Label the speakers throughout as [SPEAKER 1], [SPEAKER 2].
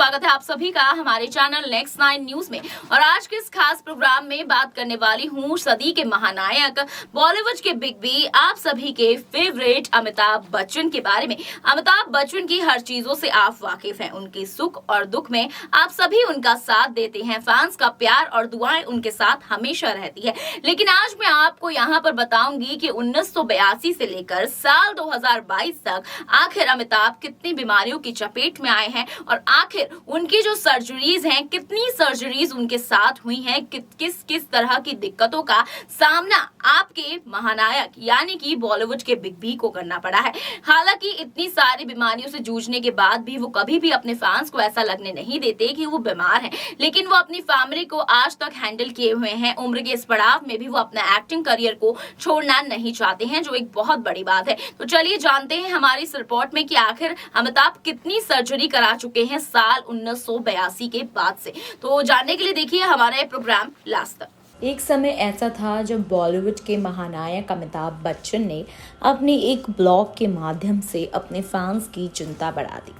[SPEAKER 1] स्वागत है आप सभी का हमारे चैनल नेक्स्ट 9 न्यूज में। और आज के इस खास प्रोग्राम में बात करने वाली हूँ सदी के महानायक बॉलीवुड के बिग बी आप सभी के फेवरेट अमिताभ बच्चन के बारे में। अमिताभ बच्चन की हर चीजों से आप वाकिफ हैं, उनके सुख और दुख में आप सभी उनका साथ देते हैं। फैंस का प्यार और दुआएं उनके साथ हमेशा रहती है। लेकिन आज मैं आपको यहाँ पर बताऊंगी कि 1982 से लेकर साल 2022 तक आखिर अमिताभ कितनी बीमारियों की चपेट में आए हैं और आखिर उनकी जो सर्जरीज हैं, कितनी सर्जरीज उनके साथ हुई हैं, किस किस तरह की दिक्कतों का सामना आपके महानायक यानी कि बॉलीवुड के बिग बी को करना पड़ा है। हालांकि इतनी सारी बीमारियों से जूझने के बाद भी वो कभी भी अपने फैंस को ऐसा लगने नहीं देते कि वो बीमार हैं, लेकिन वो अपनी फैमिली को आज तक हैंडल किए हुए हैं। उम्र के इस पड़ाव में भी वो अपना एक्टिंग करियर को छोड़ना नहीं चाहते हैं, जो एक बहुत बड़ी बात है। तो चलिए जानते हैं हमारी इस रिपोर्ट में कि आखिर अमिताभ कितनी सर्जरी करा चुके हैं साल 1982 के बाद से। तो जानने के लिए देखिए हमारा ये प्रोग्राम लास्ट तक।
[SPEAKER 2] एक समय ऐसा था जब बॉलीवुड के महानायक अमिताभ बच्चन ने अपने एक ब्लॉग के माध्यम से अपने फैंस की चिंता बढ़ा दी।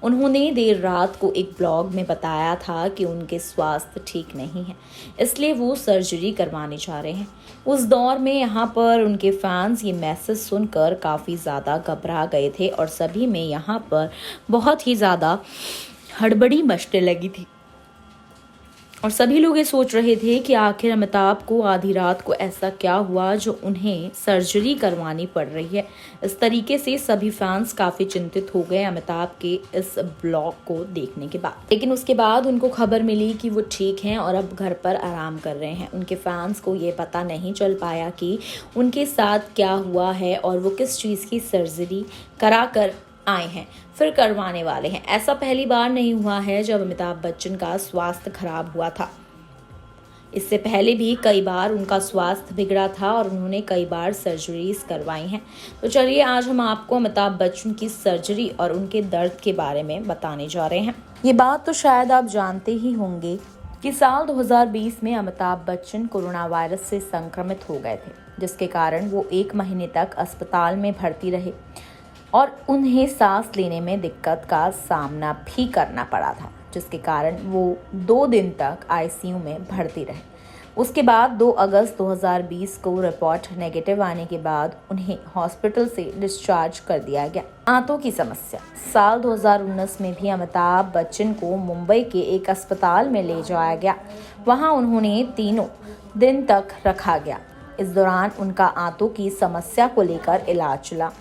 [SPEAKER 2] उन्होंने देर रात को एक ब्लॉग में बताया था कि उनके स्वास्थ्य ठीक नहीं है, इसलिए वो सर्जरी करवाने जा रहे हैं। उस दौर में यहाँ पर उनके फैंस ये मैसेज सुनकर काफ़ी ज़्यादा घबरा गए थे और सभी में यहाँ पर बहुत ही ज़्यादा हड़बड़ी मचने लगी थी और सभी लोग ये सोच रहे थे कि आखिर अमिताभ को आधी रात को ऐसा क्या हुआ जो उन्हें सर्जरी करवानी पड़ रही है। इस तरीके से सभी फैंस काफ़ी चिंतित हो गए अमिताभ के इस ब्लॉग को देखने के बाद। लेकिन उसके बाद उनको खबर मिली कि वो ठीक हैं और अब घर पर आराम कर रहे हैं। उनके फैंस को ये पता नहीं चल पाया कि उनके साथ क्या हुआ है और वो किस चीज़ की सर्जरी करा कर आए हैं, फिर करवाने वाले हैं। ऐसा पहली बार नहीं हुआ है जब अमिताभ बच्चन का स्वास्थ्य खराब हुआ था। इससे पहले भी कई बार उनका स्वास्थ्य बिगड़ा था और उन्होंने कई बार सर्जरीज करवाई हैं। तो चलिए आज हम आपको अमिताभ बच्चन की सर्जरी और उनके दर्द के बारे में बताने जा रहे हैं। ये बात तो शायद आप जानते ही होंगे कि साल 2020 में अमिताभ बच्चन कोरोना वायरस से संक्रमित हो गए थे, जिसके कारण वो 1 महीने तक अस्पताल में भर्ती रहे और उन्हें सांस लेने में दिक्कत का सामना भी करना पड़ा था, जिसके कारण वो 2 दिन तक आईसीयू में भर्ती रहे। उसके बाद 2 अगस्त 2020 को रिपोर्ट नेगेटिव आने के बाद उन्हें हॉस्पिटल से डिस्चार्ज कर दिया गया। आंतों की समस्या। साल 2019 में भी अमिताभ बच्चन को मुंबई के एक अस्पताल में ले जाया गया। वहां उन्होंने 3 दिन तक रखा गया। इस दौरान उनका आंतों की समस्या को लेकर इलाज चला।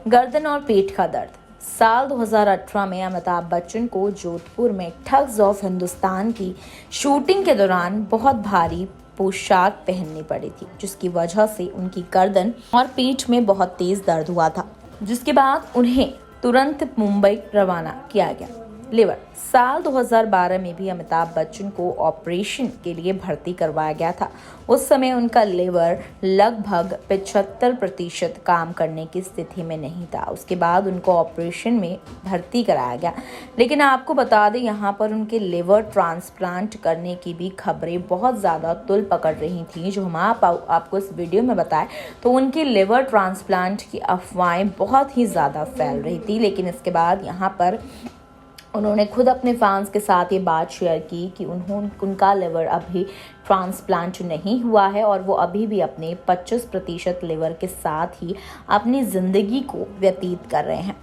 [SPEAKER 2] गर्दन और पेट का दर्द। साल 2018 में अमिताभ बच्चन को जोधपुर में ठग्स ऑफ हिंदुस्तान की शूटिंग के दौरान बहुत भारी पोशाक पहननी पड़ी थी, जिसकी वजह से उनकी गर्दन और पीठ में बहुत तेज दर्द हुआ था, जिसके बाद उन्हें तुरंत मुंबई रवाना किया गया। लिवर। साल 2012 में भी अमिताभ बच्चन को ऑपरेशन के लिए भर्ती करवाया गया था। उस समय उनका लिवर लगभग 75% काम करने की स्थिति में नहीं था। उसके बाद उनको ऑपरेशन में भर्ती कराया गया। लेकिन आपको बता दें, यहाँ पर उनके लिवर ट्रांसप्लांट करने की भी खबरें बहुत ज़्यादा तुल पकड़ रही थी, जो हम आपको इस वीडियो में बताएं तो उनके लिवर ट्रांसप्लांट की अफवाहें बहुत ही ज़्यादा फैल रही थी। लेकिन इसके बाद यहाँ पर उन्होंने खुद अपने फैंस के साथ ये बात शेयर की कि उनका लिवर अभी ट्रांसप्लांट नहीं हुआ है और वो अभी भी अपने 25% लिवर के साथ ही अपनी ज़िंदगी को व्यतीत कर रहे हैं।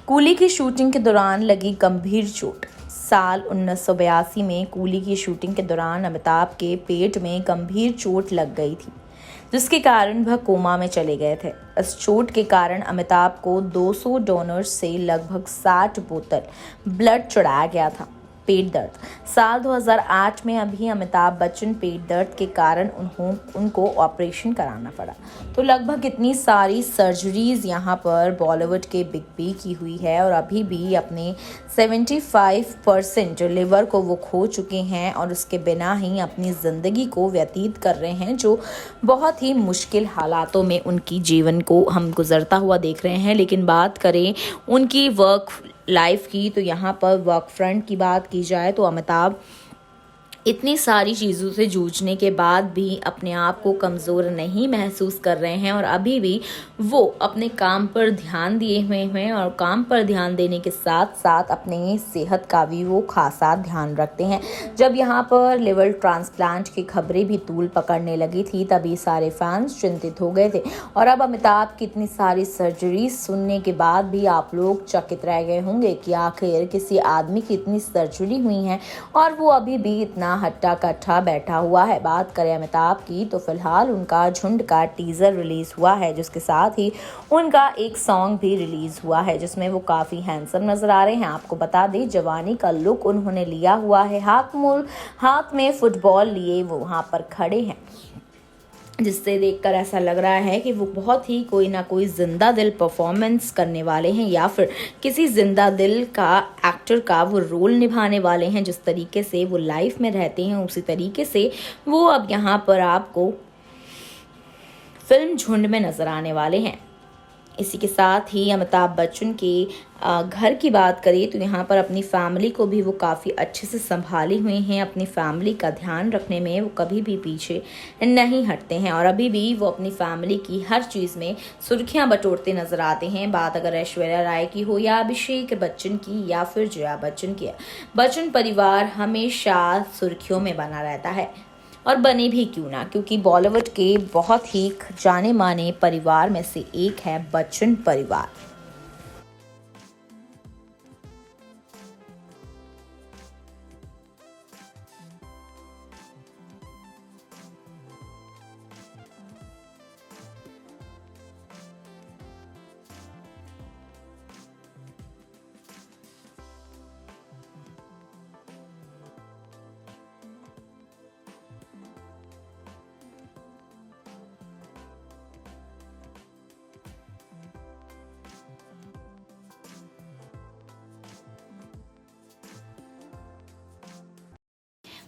[SPEAKER 2] कूली की शूटिंग के दौरान लगी गंभीर चोट। साल 1982 में कूली की शूटिंग के दौरान अमिताभ के पेट में गंभीर चोट लग गई थी, जिसके कारण वह कोमा में चले गए थे। इस चोट के कारण अमिताभ को 200 डोनर्स से लगभग 60 बोतल ब्लड चढ़ाया गया था। पेट दर्द। साल 2008 में अभी अमिताभ बच्चन पेट दर्द के कारण उनको ऑपरेशन कराना पड़ा। तो लगभग इतनी सारी सर्जरीज यहाँ पर बॉलीवुड के बिग बी की हुई है और अभी भी अपने 75% लिवर को वो खो चुके हैं और उसके बिना ही अपनी ज़िंदगी को व्यतीत कर रहे हैं, जो बहुत ही मुश्किल हालातों में उनकी जीवन को हम गुजरता हुआ देख रहे हैं। लेकिन बात करें उनकी वर्क लाइफ की, तो यहाँ पर वर्क फ्रंट की बात की जाए तो अमिताभ इतनी सारी चीज़ों से जूझने के बाद भी अपने आप को कमज़ोर नहीं महसूस कर रहे हैं और अभी भी वो अपने काम पर ध्यान दिए हुए हैं और काम पर ध्यान देने के साथ साथ अपने सेहत का भी वो खासा ध्यान रखते हैं। जब यहाँ पर लिवर ट्रांसप्लांट की खबरें भी तूल पकड़ने लगी थी तभी सारे फैंस चिंतित हो गए थे और अब अमिताभ की इतनी सारी सर्जरी सुनने के बाद भी आप लोग चकित रह गए होंगे कि आखिर किसी आदमी की इतनी सर्जरी हुई है और वो अभी भी इतना हट्टा कट्ठा बैठा हुआ है। बात करें अमिताभ की तो फिलहाल उनका झुंड का टीजर रिलीज हुआ है जिसके साथ ही उनका एक सॉन्ग भी रिलीज हुआ है जिसमें वो काफी हैंडसम नजर आ रहे हैं। आपको बता दें जवानी का लुक उन्होंने लिया हुआ है, हाथ में फुटबॉल लिए वो वहां पर खड़े हैं जिससे देखकर ऐसा लग रहा है कि वो बहुत ही कोई ना कोई जिंदा दिल परफॉर्मेंस करने वाले हैं या फिर किसी जिंदा दिल का एक्टर का वो रोल निभाने वाले हैं। जिस तरीके से वो लाइफ में रहते हैं उसी तरीके से वो अब यहाँ पर आपको फिल्म झुंड में नजर आने वाले हैं। इसी के साथ ही अमिताभ बच्चन के घर की बात करें तो यहाँ पर अपनी फैमिली को भी वो काफ़ी अच्छे से संभाले हुए हैं। अपनी फैमिली का ध्यान रखने में वो कभी भी पीछे नहीं हटते हैं और अभी भी वो अपनी फैमिली की हर चीज़ में सुर्खियाँ बटोरते नजर आते हैं। बात अगर ऐश्वर्या राय की हो या अभिषेक बच्चन की या फिर जया बच्चन की, बच्चन परिवार हमेशा सुर्खियों में बना रहता है और बने भी क्यों ना, क्योंकि बॉलीवुड के बहुत ही जाने माने परिवार में से एक है बच्चन परिवार।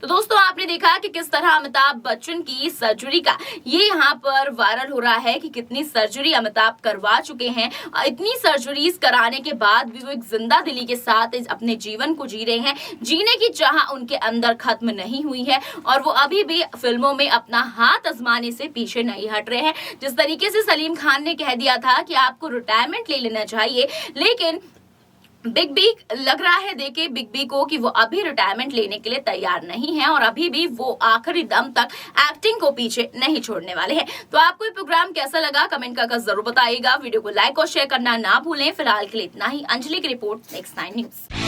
[SPEAKER 1] तो दोस्तों आपने देखा कि किस तरह अमिताभ बच्चन की सर्जरी का ये यहाँ पर वायरल हो रहा है कि कितनी सर्जरी अमिताभ करवा चुके हैं। इतनी सर्जरीज कराने के बाद भी वो एक जिंदा दिली के साथ अपने जीवन को जी रहे हैं। जीने की चाह उनके अंदर खत्म नहीं हुई है और वो अभी भी फिल्मों में अपना हाथ आजमाने से पीछे नहीं हट रहे हैं। जिस तरीके से सलीम खान ने कह दिया था कि आपको रिटायरमेंट ले लेना चाहिए, लेकिन बिग बी लग रहा है देखे बिग बी को कि वो अभी रिटायरमेंट लेने के लिए तैयार नहीं है और अभी भी वो आखिरी दम तक एक्टिंग को पीछे नहीं छोड़ने वाले हैं। तो आपको ये प्रोग्राम कैसा लगा कमेंट करके जरूर बताइएगा। वीडियो को लाइक और शेयर करना ना भूलें। फिलहाल के लिए इतना ही। अंजलि की रिपोर्ट, नेक्स्ट 9 न्यूज।